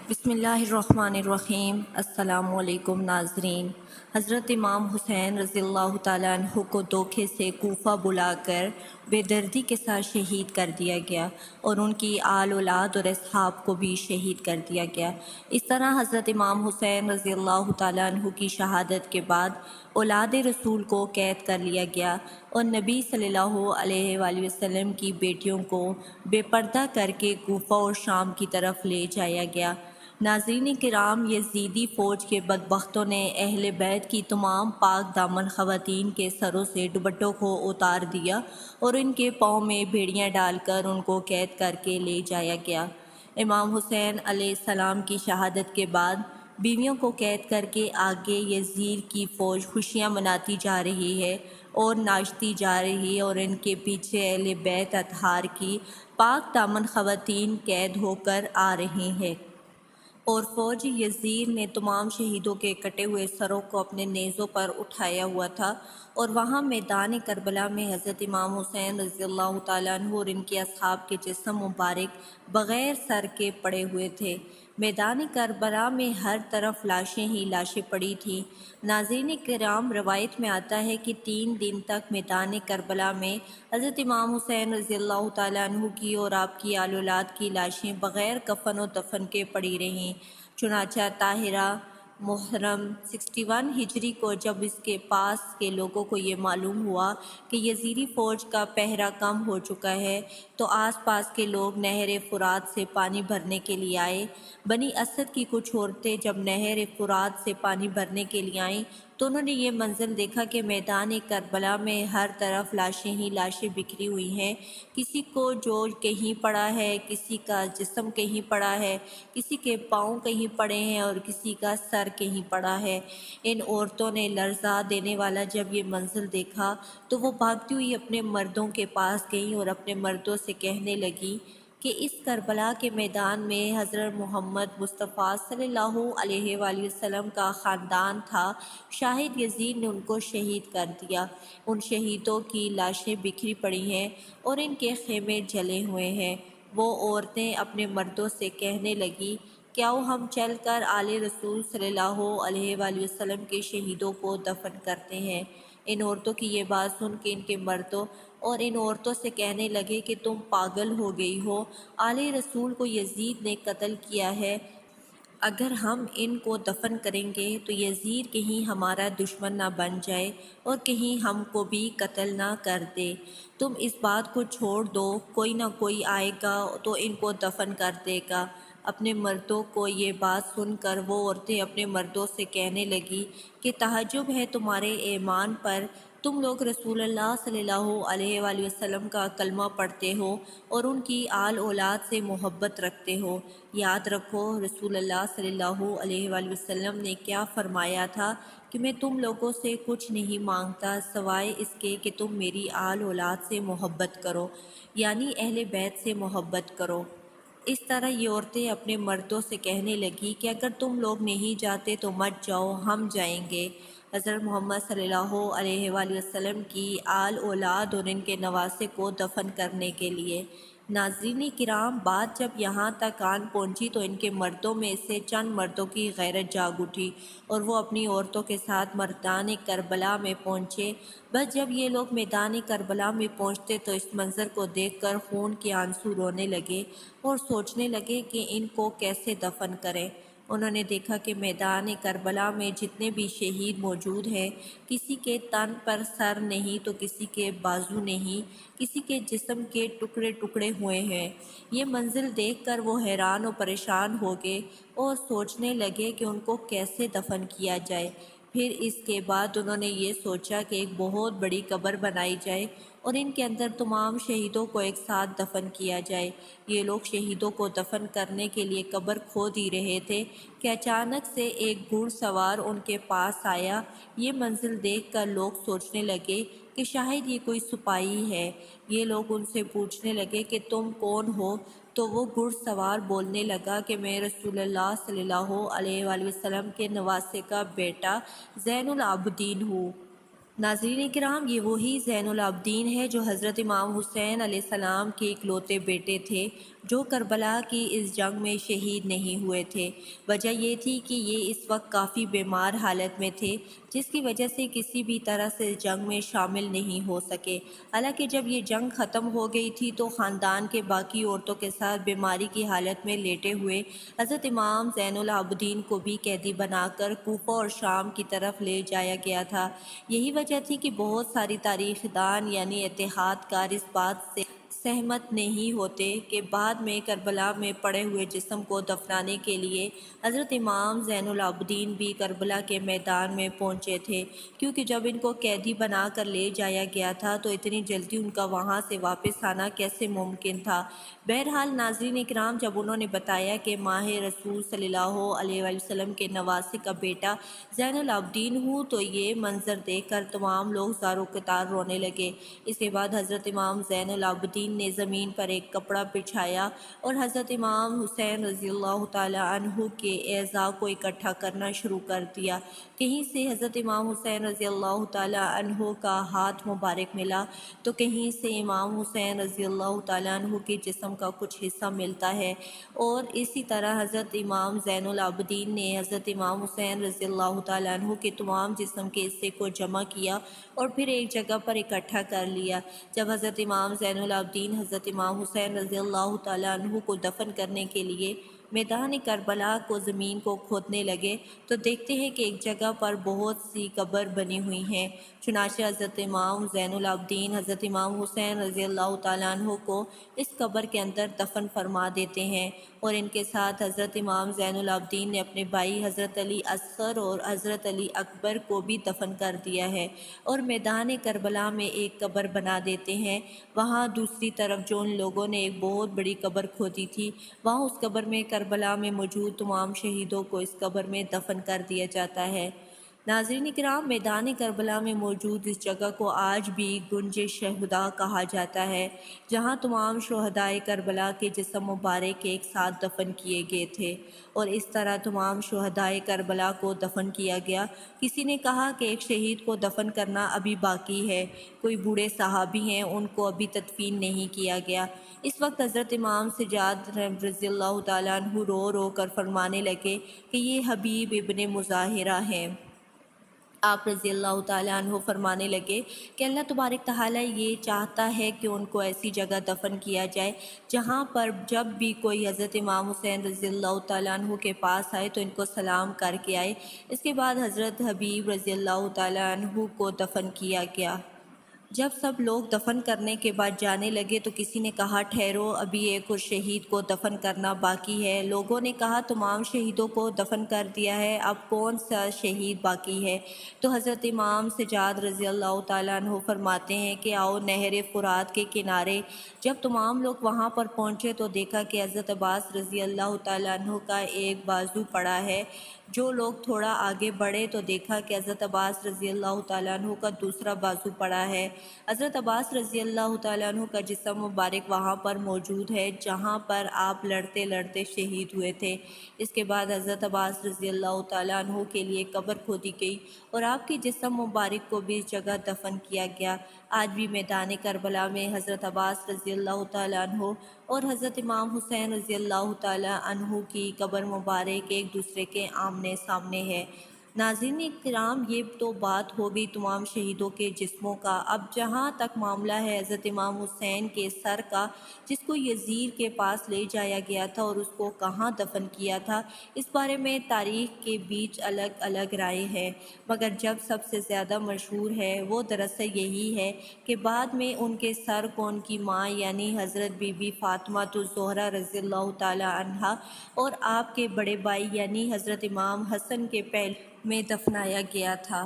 بسم اللہ الرحمن الرحیم۔ السلام علیکم ناظرین۔ حضرت امام حسین رضی اللہ تعالیٰ عنہ کو دھوکے سے کوفہ بلا کر بے دردی کے ساتھ شہید کر دیا گیا اور ان کی آل اولاد اور اصحاب کو بھی شہید کر دیا گیا۔ اس طرح حضرت امام حسین رضی اللہ تعالیٰ عنہ کی شہادت کے بعد اولاد رسول کو قید کر لیا گیا اور نبی صلی اللہ علیہ وآلہ وسلم کی بیٹیوں کو بے پردہ کر کے کوفہ اور شام کی طرف لے جایا گیا۔ ناظرین کرام، یزیدی فوج کے بدبختوں نے اہل بیت کی تمام پاک دامن خواتین کے سروں سے دوپٹوں کو اتار دیا اور ان کے پاؤں میں بیڑیاں ڈال کر ان کو قید کر کے لے جایا گیا۔ امام حسین علیہ السلام کی شہادت کے بعد بیویوں کو قید کر کے آگے یزید کی فوج خوشیاں مناتی جا رہی ہے اور ناچتی جا رہی ہے اور ان کے پیچھے اہل بیت اطہار کی پاک دامن خواتین قید ہو کر آ رہی ہیں، اور فوج یزید نے تمام شہیدوں کے کٹے ہوئے سروں کو اپنے نیزوں پر اٹھایا ہوا تھا، اور وہاں میدان کربلا میں حضرت امام حسین رضی اللہ تعالیٰ عنہ اور ان کے اصحاب کے جسم مبارک بغیر سر کے پڑے ہوئے تھے۔ میدان کربلا میں ہر طرف لاشیں ہی لاشیں پڑی تھیں۔ ناظرین کرام، روایت میں آتا ہے کہ 3 دن تک میدان کربلا میں حضرت امام حسین رضی اللہ تعالیٰ عنہ کی اور آپ کی آل اولاد کی لاشیں بغیر کفن و دفن کے پڑی رہیں۔ چنانچہ طاہرہ محرم 61 ہجری کو جب اس کے پاس کے لوگوں کو یہ معلوم ہوا کہ یزیدی فوج کا پہرہ کم ہو چکا ہے تو آس پاس کے لوگ نہر فرات سے پانی بھرنے کے لیے آئے۔ بنی اسد کی کچھ عورتیں جب نہر فرات سے پانی بھرنے کے لیے آئیں تو انہوں نے یہ منظر دیکھا کہ میدان کربلا میں ہر طرف لاشیں ہی لاشیں بکھری ہوئی ہیں۔ کسی کو جو کہیں پڑا ہے، کسی کا جسم کہیں پڑا ہے، کسی کے پاؤں کہیں پڑے ہیں اور کسی کا سر کہیں پڑا ہے۔ ان عورتوں نے لرزا دینے والا جب یہ منظر دیکھا تو وہ بھاگتی ہوئی اپنے مردوں کے پاس گئیں اور اپنے مردوں سے کہنے لگی کہ اس کربلا کے میدان میں حضرت محمد مصطفیٰ صلی اللہ علیہ وآلہ وسلم کا خاندان تھا، شاہد یزید نے ان کو شہید کر دیا۔ ان شہیدوں کی لاشیں بکھری پڑی ہیں اور ان کے خیمے جلے ہوئے ہیں۔ وہ عورتیں اپنے مردوں سے کہنے لگی کہ آؤ ہم چل کر آل رسول صلی اللہ علیہ وآلہ وسلم کے شہیدوں کو دفن کرتے ہیں۔ ان عورتوں کی یہ بات سن کے ان کے مردوں اور ان عورتوں سے کہنے لگے کہ تم پاگل ہو گئی ہو، آل رسول کو یزید نے قتل کیا ہے، اگر ہم ان کو دفن کریں گے تو یزید کہیں ہمارا دشمن نہ بن جائے اور کہیں ہم کو بھی قتل نہ کر دے۔ تم اس بات کو چھوڑ دو، کوئی نہ کوئی آئے گا تو ان کو دفن کر دے گا۔ اپنے مردوں کو یہ بات سن کر وہ عورتیں اپنے مردوں سے کہنے لگی کہ تعجب ہے تمہارے ایمان پر، تم لوگ رسول اللہ صلی اللہ علیہ وآلہ وسلم کا کلمہ پڑھتے ہو اور ان کی آل اولاد سے محبت رکھتے ہو۔ یاد رکھو رسول اللہ صلی اللہ علیہ وآلہ وسلم نے کیا فرمایا تھا کہ میں تم لوگوں سے کچھ نہیں مانگتا سوائے اس کے کہ تم میری آل اولاد سے محبت کرو، یعنی اہل بیت سے محبت کرو۔ اس طرح یہ عورتیں اپنے مردوں سے کہنے لگی کہ اگر تم لوگ نہیں جاتے تو مت جاؤ، ہم جائیں گے۔ حضرت محمد صلی اللہ علیہ وآلہ وسلم کی آل اولاد اور ان کے نواسے کو دفن کرنے کے لیے۔ ناظرین کرام، بات جب یہاں تک آن پہنچی تو ان کے مردوں میں سے چند مردوں کی غیرت جاگ اٹھی اور وہ اپنی عورتوں کے ساتھ میدان کربلا میں پہنچے۔ بس جب یہ لوگ میدان کربلا میں پہنچتے تو اس منظر کو دیکھ کر خون کے آنسو رونے لگے اور سوچنے لگے کہ ان کو کیسے دفن کریں۔ انہوں نے دیکھا کہ میدان کربلا میں جتنے بھی شہید موجود ہیں، کسی کے تن پر سر نہیں تو کسی کے بازو نہیں، کسی کے جسم کے ٹکڑے ٹکڑے ہوئے ہیں۔ یہ منظر دیکھ کر وہ حیران و پریشان ہو گئے اور سوچنے لگے کہ ان کو کیسے دفن کیا جائے۔ پھر اس کے بعد انہوں نے یہ سوچا کہ ایک بہت بڑی قبر بنائی جائے اور ان کے اندر تمام شہیدوں کو ایک ساتھ دفن کیا جائے۔ یہ لوگ شہیدوں کو دفن کرنے کے لیے قبر کھود ہی رہے تھے کہ اچانک سے ایک گھڑ سوار ان کے پاس آیا۔ یہ منظر دیکھ کر لوگ سوچنے لگے کہ شاید یہ کوئی سپاہی ہے۔ یہ لوگ ان سے پوچھنے لگے کہ تم کون ہو؟ تو وہ گھڑ سوار بولنے لگا کہ میں رسول اللہ صلی اللہ علیہ وآلہ وسلم کے نواسے کا بیٹا زین العابدین ہوں۔ ناظرین کرام، یہ وہی زین العابدین ہے جو حضرت امام حسین علیہ السلام کے اکلوتے بیٹے تھے، جو کربلا کی اس جنگ میں شہید نہیں ہوئے تھے۔ وجہ یہ تھی کہ یہ اس وقت کافی بیمار حالت میں تھے، جس کی وجہ سے کسی بھی طرح سے اس جنگ میں شامل نہیں ہو سکے۔ حالانکہ جب یہ جنگ ختم ہو گئی تھی تو خاندان کے باقی عورتوں کے ساتھ بیماری کی حالت میں لیٹے ہوئے حضرت امام زین العابدین کو بھی قیدی بنا کر کوفہ اور شام کی طرف لے جایا گیا تھا۔ یہی وجہ تھی کہ بہت ساری تاریخ دان یعنی اتحاد کار اس بات سے سہمت نہیں ہوتے کہ بعد میں کربلا میں پڑے ہوئے جسم کو دفنانے کے لیے حضرت امام زین العابدین بھی کربلا کے میدان میں پہنچے تھے، کیونکہ جب ان کو قیدی بنا کر لے جایا گیا تھا تو اتنی جلدی ان کا وہاں سے واپس آنا کیسے ممکن تھا۔ بہرحال ناظرین اکرام، جب انہوں نے بتایا کہ ماہ رسول صلی اللہ علیہ وآلہ وسلم کے نواسے کا بیٹا زین العابدین ہوں، تو یہ منظر دیکھ کر تمام لوگ زار و قطار رونے لگے۔ اس کے بعد حضرت امام زین العابدین نے زمین پر ایک کپڑا بچھایا اور حضرت امام حسین رضی اللہ تعالی عنہ کے اعضاء کو اکٹھا کرنا شروع کر دیا۔ کہیں سے حضرت امام حسین رضی اللہ تعالی عنہ کا ہاتھ مبارک ملا تو کہیں سے امام حسین رضی اللہ تعالی عنہ کے جسم کا کچھ حصہ ملتا ہے، اور اسی طرح حضرت امام زین العابدین نے حضرت امام حسین رضی اللہ تعالی عنہ کے تمام جسم کے حصے کو جمع کیا اور پھر ایک جگہ پر اکٹھا کر لیا۔ جب حضرت امام زین العابدین حضرت امام حسین رضی اللہ تعالی عنہ کو دفن کرنے کے لیے میدان کربلا کو زمین کو کھودنے لگے تو دیکھتے ہیں کہ ایک جگہ پر بہت سی قبر بنی ہوئی ہیں۔ چنانچہ حضرت امام زین العابدین حضرت امام حسین رضی اللہ تعالیٰ عنہ کو اس قبر کے اندر دفن فرما دیتے ہیں، اور ان کے ساتھ حضرت امام زین العابدین نے اپنے بھائی حضرت علی اصغر اور حضرت علی اکبر کو بھی دفن کر دیا ہے، اور میدان کربلا میں ایک قبر بنا دیتے ہیں۔ وہاں دوسری طرف جو ان لوگوں نے ایک بہت بڑی قبر کھودی تھی، وہاں اس قبر میں کربلا میں موجود تمام شہیدوں کو اس قبر میں دفن کر دیا جاتا ہے۔ ناظرین کرام، میدان کربلا میں موجود اس جگہ کو آج بھی گنج شہداء کہا جاتا ہے، جہاں تمام شہدائے کربلا کے جسم مبارک ایک ساتھ دفن کیے گئے تھے، اور اس طرح تمام شہدائے کربلا کو دفن کیا گیا۔ کسی نے کہا کہ ایک شہید کو دفن کرنا ابھی باقی ہے، کوئی بوڑھے صحابی ہیں، ان کو ابھی تدفین نہیں کیا گیا۔ اس وقت حضرت امام سجاد رضی اللہ تعالیٰ عنہ رو رو کر فرمانے لگے کہ یہ حبیب ابن مظاہرہ ہیں۔ آپ رضی اللہ تعالیٰ عنہ فرمانے لگے کہ اللہ تبارک تعالیٰ یہ چاہتا ہے کہ ان کو ایسی جگہ دفن کیا جائے جہاں پر جب بھی کوئی حضرت امام حسین رضی اللہ تعالیٰ عنہ کے پاس آئے تو ان کو سلام کر کے آئے۔ اس کے بعد حضرت حبیب رضی اللہ تعالیٰ عنہ کو دفن کیا گیا۔ جب سب لوگ دفن کرنے کے بعد جانے لگے تو کسی نے کہا ٹھہرو، ابھی ایک اور شہید کو دفن کرنا باقی ہے۔ لوگوں نے کہا تمام شہیدوں کو دفن کر دیا ہے، اب کون سا شہید باقی ہے؟ تو حضرت امام سجاد رضی اللہ تعالیٰ عنہ فرماتے ہیں کہ آؤ نہر فرات کے کنارے۔ جب تمام لوگ وہاں پر پہنچے تو دیکھا کہ حضرت عباس رضی اللہ تعالیٰ عنہ کا ایک بازو پڑا ہے۔ جو لوگ تھوڑا آگے بڑھے تو دیکھا کہ حضرت عباس رضی اللہ تعالیٰ عنہ کا دوسرا بازو پڑا ہے۔ حضرت عباس رضی اللہ تعالیٰ عنہ کا جسم مبارک وہاں پر موجود ہے جہاں پر آپ لڑتے لڑتے شہید ہوئے تھے۔ اس کے بعد حضرت عباس رضی اللہ تعالیٰ عنہ کے لیے قبر کھودی گئی اور آپ کے جسم مبارک کو بھی اس جگہ دفن کیا گیا۔ آج بھی میدان کربلا میں حضرت عباس رضی اللہ تعالیٰ عنہ اور حضرت امام حسین رضی اللہ تعالیٰ عنہ کی قبر مبارک ایک دوسرے کے آمنے سامنے ہے۔ ناظرین کرام، یہ تو بات ہو گئی تمام شہیدوں کے جسموں کا۔ اب جہاں تک معاملہ ہے حضرت امام حسین کے سر کا، جس کو یزید کے پاس لے جایا گیا تھا اور اس کو کہاں دفن کیا تھا، اس بارے میں تاریخ کے بیچ الگ الگ رائے ہے، مگر جب سب سے زیادہ مشہور ہے وہ دراصل یہی ہے کہ بعد میں ان کے سر کو ان کی ماں یعنی حضرت بی بی فاطمہ الزہرا رضی اللہ تعالی عنہا اور آپ کے بڑے بھائی یعنی حضرت امام حسن کے پہلو میں دفنایا گیا تھا۔